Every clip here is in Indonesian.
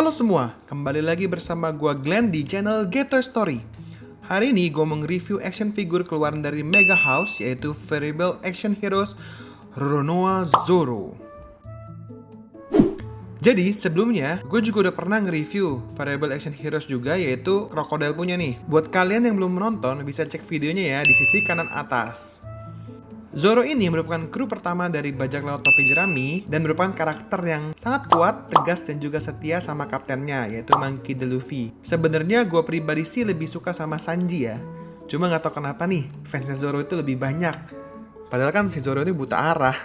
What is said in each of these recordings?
Halo semua, kembali lagi bersama gua Glenn di channel Geto Story. Hari ini gue mau nge-review action figure keluaran dari Mega House, yaitu Variable Action Heroes Roronoa Zoro. Jadi sebelumnya gue juga udah pernah nge-review Variable Action Heroes juga, yaitu Crocodile punya nih. Buat kalian yang belum menonton bisa cek videonya ya di sisi kanan atas. Zoro ini merupakan kru pertama dari bajak laut topi jerami dan merupakan karakter yang sangat kuat, tegas, dan juga setia sama kaptennya, yaitu Monkey D. Luffy. Sebenarnya gue pribadi sih lebih suka sama Sanji ya. Cuma nggak tahu kenapa nih, fansnya Zoro itu lebih banyak. Padahal kan si Zoro ini buta arah.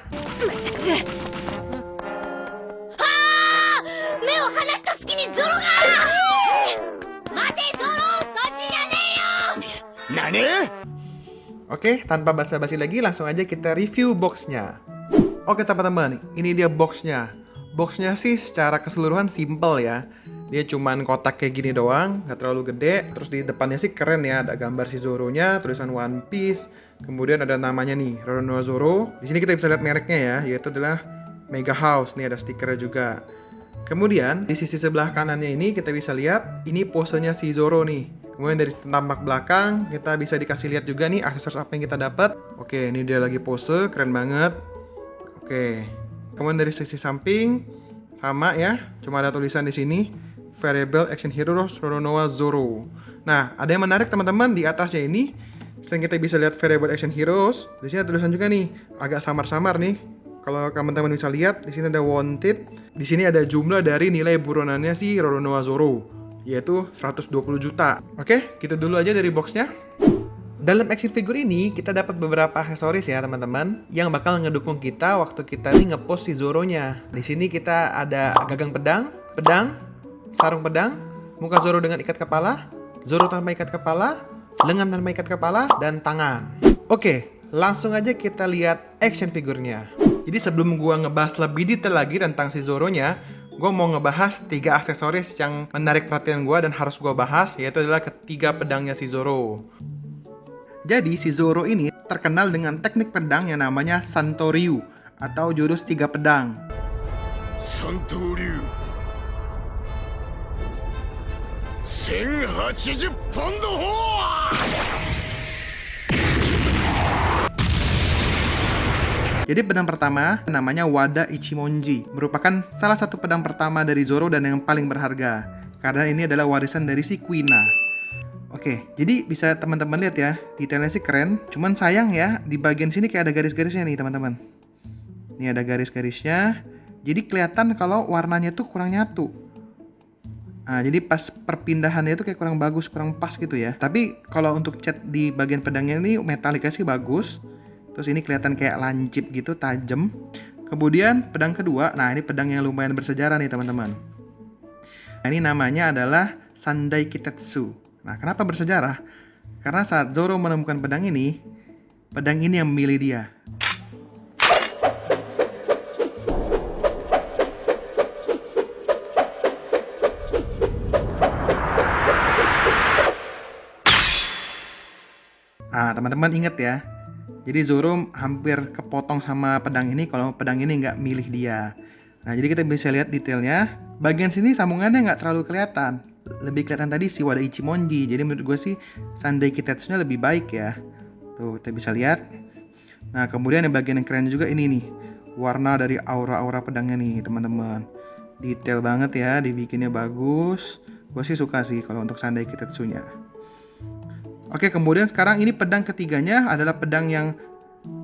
Oke, tanpa basa-basi lagi, langsung aja kita review boxnya. Oke teman-teman, ini dia boxnya. Boxnya sih secara keseluruhan simple ya. Dia cuman kotak kayak gini doang, nggak terlalu gede. Terus di depannya sih keren ya, ada gambar si Zoro-nya, tulisan One Piece. Kemudian ada namanya nih, Roronoa Zoro. Di sini kita bisa lihat mereknya ya, yaitu adalah Mega House. Nih ada stikernya juga. Kemudian di sisi sebelah kanannya ini kita bisa lihat, ini posenya si Zoro nih. Kemudian dari tampak belakang kita bisa dikasih lihat juga nih aksesoris apa yang kita dapat. Oke, ini dia lagi pose, keren banget. Oke. Kemudian dari sisi samping sama ya, cuma ada tulisan di sini Variable Action Heroes Roronoa Zoro. Nah, ada yang menarik teman-teman di atasnya ini. Selain kita bisa lihat Variable Action Heroes, di sini ada tulisan juga nih, agak samar-samar nih. Kalau teman-teman bisa lihat, di sini ada wanted. Di sini ada jumlah dari nilai buronannya si Roronoa Zoro, yaitu 120 juta. Oke, gitu dulu aja dari boxnya. Dalam action figure ini, kita dapat beberapa aksesoris ya teman-teman, yang bakal ngedukung kita waktu kita nih ngepost si Zoro-nya. Di sini kita ada gagang pedang, sarung pedang, muka Zoro dengan ikat kepala, Zoro tanpa ikat kepala, lengan tanpa ikat kepala, dan tangan. Oke, langsung aja kita lihat action figurnya. Jadi sebelum gua ngebahas lebih detail lagi tentang si Zoro-nya, gue mau ngebahas 3 aksesoris yang menarik perhatian gue dan harus gue bahas, yaitu adalah ketiga pedangnya si Zoro. Jadi si Zoro ini terkenal dengan teknik pedang yang namanya Santoryu atau jurus 3 pedang. Santoryu 1080 pound ho! Jadi pedang pertama namanya Wada Ichimonji, merupakan salah satu pedang pertama dari Zoro dan yang paling berharga, karena ini adalah warisan dari si Kuina. Oke, jadi bisa teman-teman lihat ya, detailnya sih keren, cuman sayang ya, di bagian sini kayak ada garis-garisnya nih teman-teman. Ini ada garis-garisnya, jadi kelihatan kalau warnanya tuh kurang nyatu. Nah, jadi pas perpindahannya itu kayak kurang bagus, kurang pas gitu ya. Tapi kalau untuk cat di bagian pedangnya ini metaliknya sih bagus. Terus ini kelihatan kayak lancip gitu, tajam. Kemudian pedang kedua, nah ini pedang yang lumayan bersejarah nih teman-teman. Nah, ini namanya adalah Sandai Kitetsu. Nah, kenapa bersejarah? Karena saat Zoro menemukan pedang ini yang memilih dia. Nah, teman-teman ingat ya. Jadi Zoro hampir kepotong sama pedang ini kalau pedang ini nggak milih dia. Nah, jadi kita bisa lihat detailnya. Bagian sini sambungannya nggak terlalu kelihatan. Lebih kelihatan tadi si Wada Ichimonji. Jadi menurut gue sih Sandai Kitetsu-nya lebih baik ya. Tuh, kita bisa lihat. Nah, kemudian yang bagian yang keren juga ini nih. Warna dari aura-aura pedangnya nih, teman-teman. Detail banget ya, dibikinnya bagus. Gue sih suka sih kalau untuk Sandai Kitetsu-nya. Oke, kemudian sekarang ini pedang ketiganya adalah pedang yang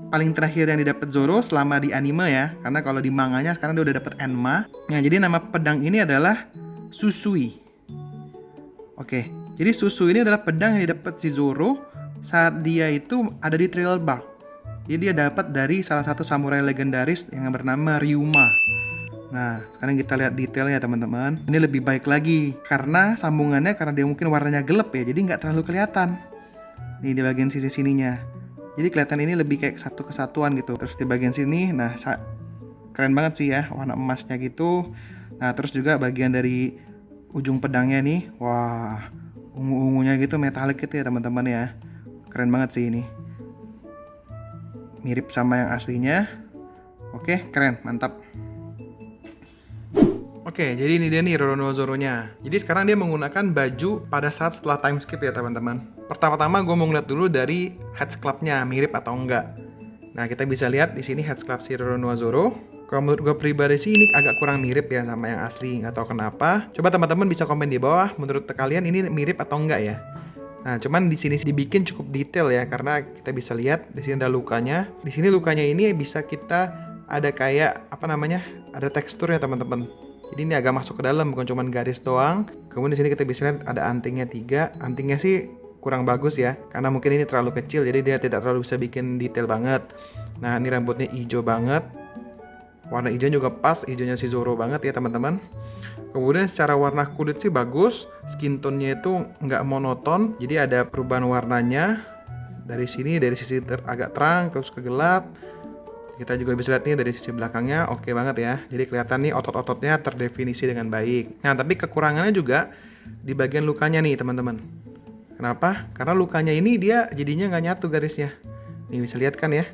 paling terakhir yang didapat Zoro selama di anime ya. Karena kalau di manganya sekarang dia udah dapat Enma. Nah, jadi nama pedang ini adalah Susui. Oke, jadi Susui ini adalah pedang yang didapat si Zoro saat dia itu ada di Thriller Bark. Jadi dia dapat dari salah satu samurai legendaris yang bernama Ryuma. Nah, sekarang kita lihat detailnya teman-teman. Ini lebih baik lagi karena sambungannya, karena dia mungkin warnanya gelap ya, jadi nggak terlalu kelihatan. Nih di bagian sisi sininya. Jadi kelihatan ini lebih kayak satu kesatuan gitu. Terus di bagian sini, nah keren banget sih ya, warna emasnya gitu. Nah, terus juga bagian dari ujung pedangnya nih, wah, ungu-ungunya gitu, metalik gitu ya teman-teman ya. Keren banget sih ini. Mirip sama yang aslinya. Oke, keren, mantap. Oke, jadi ini dia nih Roronoa Zoro-nya. Jadi sekarang dia menggunakan baju pada saat setelah time skip ya teman-teman. Pertama-tama gue mau ngeliat dulu dari heads club-nya, mirip atau enggak. Nah, kita bisa lihat di sini heads club si Roronoa Zoro. Kalau menurut gue pribadi sih ini agak kurang mirip ya sama yang asli, nggak tahu kenapa. Coba teman-teman bisa komen di bawah, menurut kalian ini mirip atau enggak ya? Nah, cuman di sini dibikin cukup detail ya, karena kita bisa lihat di sini ada lukanya. Di sini lukanya ini bisa kita ada kayak ada tekstur ya teman-teman. Jadi ini agak masuk ke dalam, bukan cuma garis doang. Kemudian di sini kita bisa lihat ada antingnya 3. Antingnya sih kurang bagus ya, karena mungkin ini terlalu kecil, jadi dia tidak terlalu bisa bikin detail banget. Nah, ini rambutnya hijau banget. Warna hijau juga pas, hijaunya si Zoro banget ya teman-teman. Kemudian secara warna kulit sih bagus, skin tone-nya itu nggak monoton, jadi ada perubahan warnanya. Dari sini, dari sisi agak terang, terus ke gelap. Kita juga bisa lihat nih dari sisi belakangnya, oke banget ya. Jadi kelihatan nih otot-ototnya terdefinisi dengan baik. Nah, tapi kekurangannya juga di bagian lukanya nih teman-teman. Kenapa? Karena lukanya ini dia jadinya nggak nyatu garisnya. Nih bisa lihat kan ya?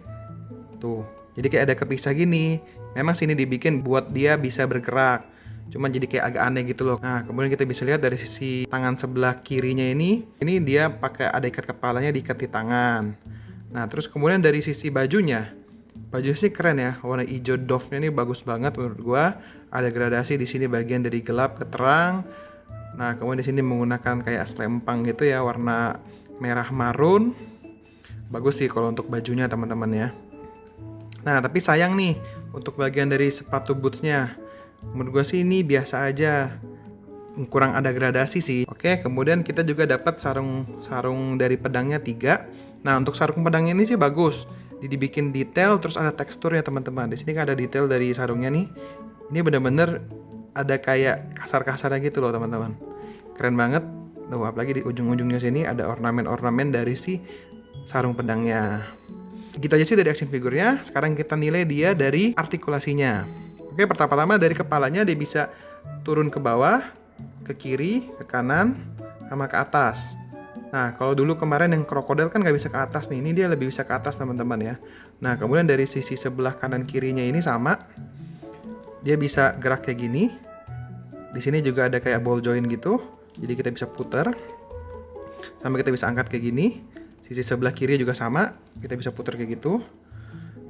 Tuh, jadi kayak ada kepisah gini. Memang sini dibikin buat dia bisa bergerak. Cuman jadi kayak agak aneh gitu loh. Nah, kemudian kita bisa lihat dari sisi tangan sebelah kirinya ini dia pakai ada ikat kepalanya diikat di tangan. Nah, terus kemudian dari sisi bajunya sih keren ya, warna hijau dove-nya ini bagus banget menurut gua. Ada gradasi di sini bagian dari gelap ke terang. Nah, kemudian di sini menggunakan kayak selempang gitu ya, warna merah marun. Bagus sih kalau untuk bajunya teman-teman ya. Nah, tapi sayang nih untuk bagian dari sepatu boots-nya. Menurut gua sih ini biasa aja. Kurang ada gradasi sih. Oke, kemudian kita juga dapat sarung dari pedangnya 3. Nah, untuk sarung pedangnya ini sih bagus. Dibikin detail, terus ada teksturnya teman-teman. Di sini kan ada detail dari sarungnya nih. Ini bener-bener ada kayak kasar-kasarnya gitu loh teman-teman. Keren banget. Tuh, apalagi di ujung-ujungnya sini ada ornamen-ornamen dari si sarung pedangnya. Gitu aja sih dari action figurnya. Sekarang kita nilai dia dari artikulasinya. Oke, pertama-tama dari kepalanya dia bisa turun ke bawah, ke kiri, ke kanan, sama ke atas. Nah, kalau dulu kemarin yang krokodil kan nggak bisa ke atas nih, ini dia lebih bisa ke atas teman-teman ya. Nah, kemudian dari sisi sebelah kanan kirinya ini sama, dia bisa gerak kayak gini. Di sini juga ada kayak ball joint gitu, jadi kita bisa putar, sampai kita bisa angkat kayak gini. Sisi sebelah kiri juga sama, kita bisa putar kayak gitu.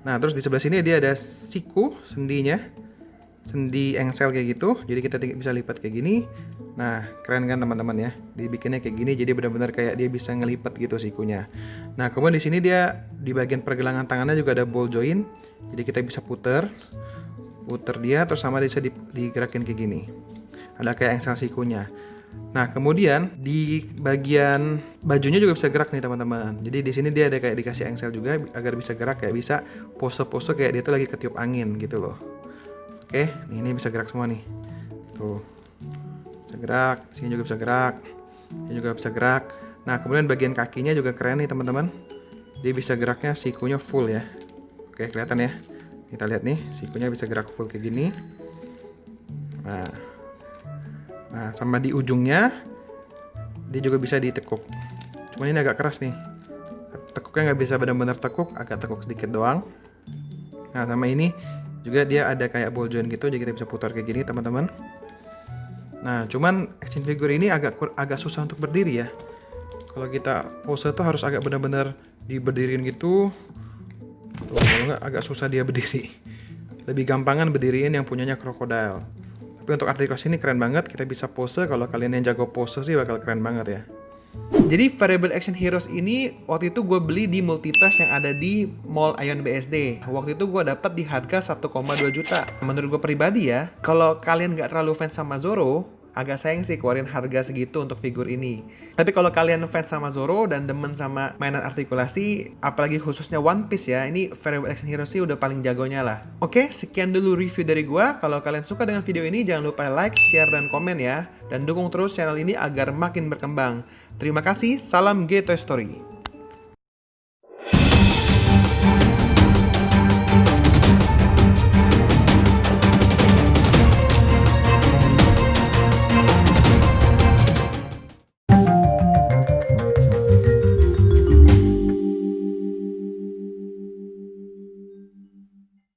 Nah, terus di sebelah sini dia ada siku, sendi engsel kayak gitu, jadi kita bisa lipat kayak gini. Nah, keren kan teman-teman ya, dibikinnya kayak gini, jadi benar-benar kayak dia bisa ngelipat gitu sikunya. Nah, kemudian di sini dia di bagian pergelangan tangannya juga ada ball joint, jadi kita bisa puter dia, terus sama bisa digerakin kayak gini. Ada kayak engsel sikunya. Nah, kemudian di bagian bajunya juga bisa gerak nih teman-teman. Jadi di sini dia ada kayak dikasih engsel juga agar bisa gerak, kayak bisa pose-pose kayak dia tuh lagi ketiup angin gitu loh. Oke, ini bisa gerak semua nih. Tuh. Bisa gerak, sini juga bisa gerak. Ini juga bisa gerak. Nah, kemudian bagian kakinya juga keren nih, teman-teman. Dia bisa geraknya sikunya full ya. Oke, kelihatan ya. Kita lihat nih, sikunya bisa gerak full kayak gini. Nah, sama di ujungnya dia juga bisa ditekuk. Cuman ini agak keras nih. Tekuknya nggak bisa benar-benar tekuk, agak tekuk sedikit doang. Nah, sama ini juga dia ada kayak ball joint gitu, jadi kita bisa putar kayak gini teman-teman. Nah, cuman action figure ini agak susah untuk berdiri ya. Kalau kita pose tuh harus agak benar-benar diberdiriin gitu. Tuh, kalau nggak agak susah dia berdiri. Lebih gampangan berdiriin yang punyanya krokodil. Tapi untuk artikulasi ini keren banget, kita bisa pose. Kalau kalian yang jago pose sih bakal keren banget ya. Jadi variable action heroes ini waktu itu gue beli di Multitrash yang ada di Mall Ion BSD. Waktu itu gue dapat di harga 1,2 juta. Menurut gue pribadi ya, kalau kalian nggak terlalu fans sama Zoro, agak sayang sih keluarin harga segitu untuk figur ini. Tapi kalau kalian fans sama Zoro dan demen sama mainan artikulasi, apalagi khususnya One Piece ya, ini variable action heroes sih udah paling jagonya lah. Oke, sekian dulu review dari gua. Kalau kalian suka dengan video ini, jangan lupa like, share, dan komen ya. Dan dukung terus channel ini agar makin berkembang. Terima kasih, salam G Toy Story.